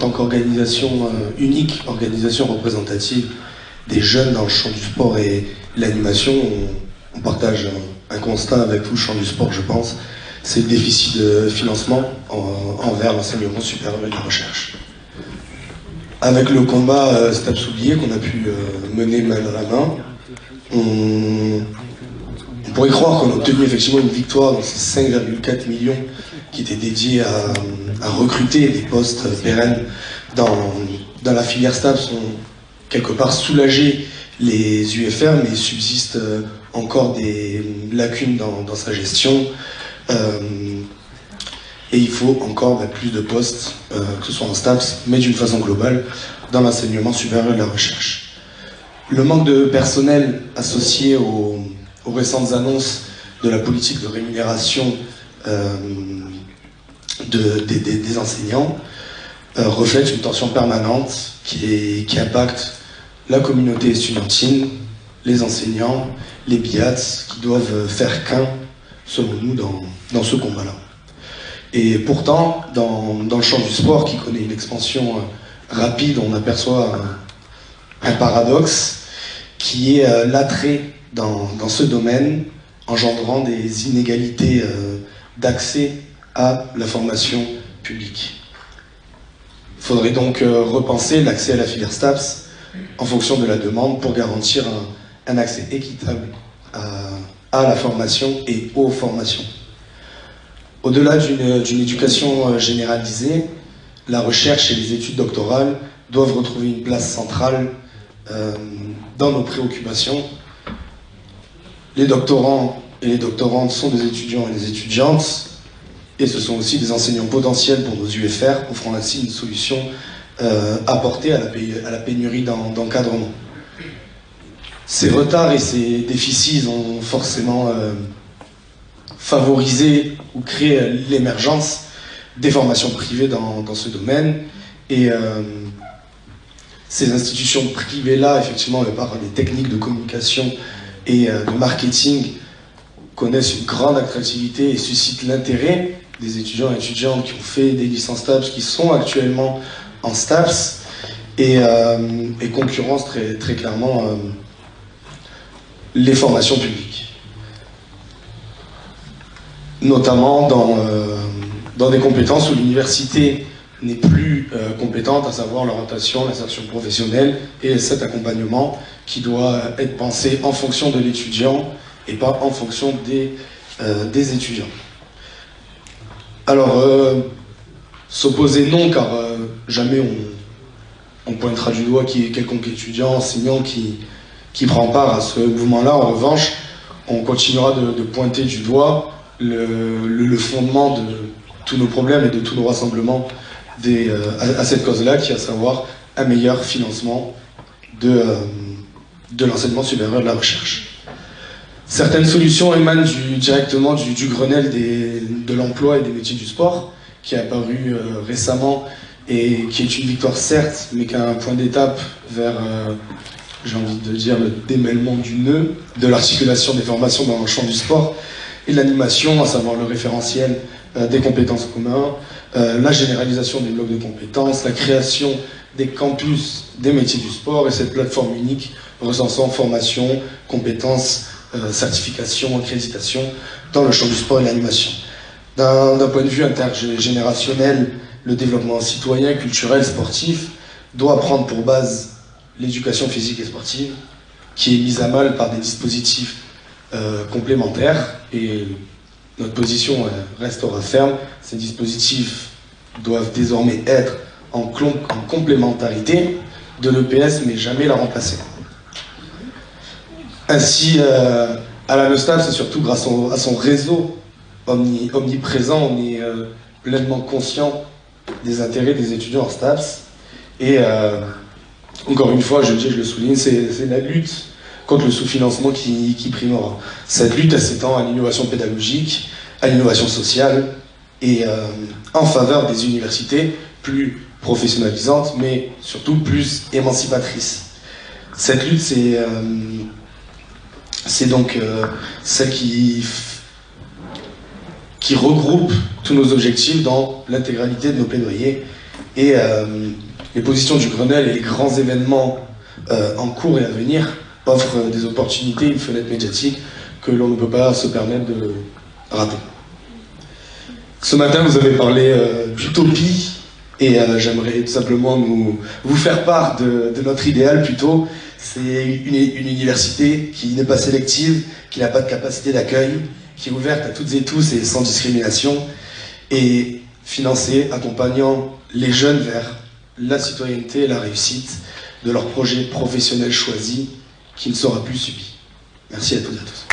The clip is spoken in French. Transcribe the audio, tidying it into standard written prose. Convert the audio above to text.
tant qu'organisation unique, organisation représentative des jeunes dans le champ du sport et l'animation, on partage un constat avec tout le champ du sport, je pense. C'est le déficit de financement envers l'enseignement supérieur et la recherche. Avec le combat STAPS oublié qu'on a pu mener main dans la main, on pourrait croire qu'on a obtenu effectivement une victoire dans ces 5,4 millions qui étaient dédiés à recruter des postes pérennes dans la filière STAPS, ont quelque part soulagé les UFR, mais il subsiste encore des lacunes dans sa gestion. Et il faut encore plus de postes, que ce soit en STAPS, mais d'une façon globale, dans l'enseignement supérieur et la recherche. Le manque de personnel associé aux récentes annonces de la politique de rémunération des enseignants reflète une tension permanente qui impacte la communauté estudiantine, les enseignants, les BIAT, qui doivent faire qu'un, selon nous, dans ce combat-là. Et pourtant, dans le champ du sport, qui connaît une expansion rapide, on aperçoit un paradoxe qui est l'attrait dans ce domaine, engendrant des inégalités d'accès à la formation publique. Il faudrait donc repenser l'accès à la filière STAPS en fonction de la demande pour garantir un accès équitable à la formation et aux formations. Au-delà d'une éducation généralisée, la recherche et les études doctorales doivent retrouver une place centrale dans nos préoccupations. Les doctorants et les doctorantes sont des étudiants et des étudiantes, et ce sont aussi des enseignants potentiels pour nos UFR, offrant ainsi une solution apportée à la pénurie d'encadrement. Ces retards et ces déficits ont forcément favorisé ou créé l'émergence des formations privées dans ce domaine, et ces institutions privées-là, effectivement, par des techniques de communication et de marketing, connaissent une grande attractivité et suscitent l'intérêt des étudiants et étudiantes qui ont fait des licences STAPS, qui sont actuellement en STAPS, et concurrencent très clairement les formations publiques. Notamment dans des compétences où l'université n'est plus compétente, à savoir l'orientation, l'insertion professionnelle et cet accompagnement qui doit être pensé en fonction de l'étudiant et pas en fonction des étudiants. Alors, s'opposer non, car jamais on pointera du doigt quelconque étudiant, enseignant qui prend part à ce mouvement-là. En revanche, on continuera de pointer du doigt le fondement de tous nos problèmes et de tous nos rassemblements à cette cause-là, qui est à savoir un meilleur financement de l'enseignement supérieur et de la recherche. Certaines solutions émanent directement du Grenelle de l'emploi et des métiers du sport, qui est apparu récemment et qui est une victoire certes, mais qui a un point d'étape vers, j'ai envie de dire, le démêlement du nœud de l'articulation des formations dans le champ du sport et de l'animation, à savoir le référentiel des compétences communs, la généralisation des blocs de compétences, la création des campus des métiers du sport et cette plateforme unique recensant formation, compétences, certification, accréditation dans le champ du sport et de l'animation. D'un point de vue intergénérationnel, le développement citoyen, culturel, sportif doit prendre pour base l'éducation physique et sportive, qui est mise à mal par des dispositifs complémentaires, et notre position restera ferme. Ces dispositifs doivent désormais être en complémentarité de l'EPS, mais jamais la remplacer. Ainsi, à la NESTAPS, c'est surtout grâce à son réseau omniprésent, on est pleinement conscient des intérêts des étudiants en STAPS. Et encore une fois, je le souligne, c'est la lutte contre le sous-financement qui primera. Cette lutte, elle s'étend à l'innovation pédagogique, à l'innovation sociale, et en faveur des universités plus professionnalisantes, mais surtout plus émancipatrices. Cette lutte, c'est donc celle qui regroupe tous nos objectifs dans l'intégralité de nos plaidoyers Et les positions du Grenelle et les grands événements en cours et à venir offrent des opportunités, une fenêtre médiatique que l'on ne peut pas se permettre de rater. Ce matin, vous avez parlé d'utopie, et j'aimerais tout simplement vous faire part de notre idéal plutôt. C'est une université qui n'est pas sélective, qui n'a pas de capacité d'accueil, qui est ouverte à toutes et tous et sans discrimination, et financée, accompagnant les jeunes vers la citoyenneté et la réussite de leur projet professionnel choisi qui ne sera plus subi. Merci à toutes et à tous.